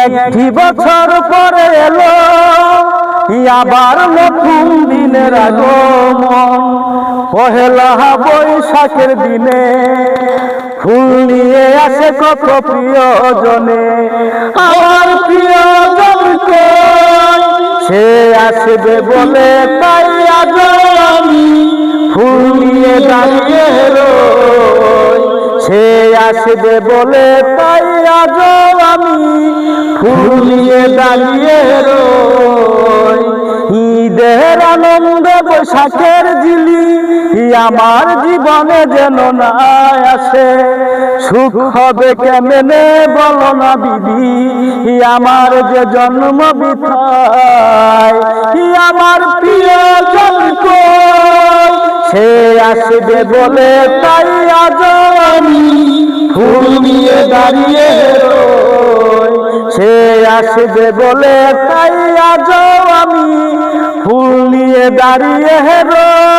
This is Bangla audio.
একটি বছর পরে এলো আবার নতুন দিনের আগমন। পহেলা বৈশাখের দিনে ফুল নিয়ে আসে কত প্রিয়জনে। আমার প্রিয়জনকে সে আসবে বলে তাই আজ আমি ফুল নিয়ে দাঁড়িয়ে রই। সে আসবে বলে তাই আজ আমি ফুল নিয়ে দাঁড়িয়ে রই। ঈদের আনন্দে বৈশাখের ঝিলি আমার জীবনে যেন না আসে। সুখ হবে কেমনে বলো না বিধি, আমার যে জন্ম বৃথায়। আমার প্রিয়জন কই সে আসবে বলে তাই আজ আমি ফুল নিয়ে দাঁড়িয়ে রই। সে আসবে বলে তাই আজ আমি ফুল নিয়ে দাঁড়িয়ে রই।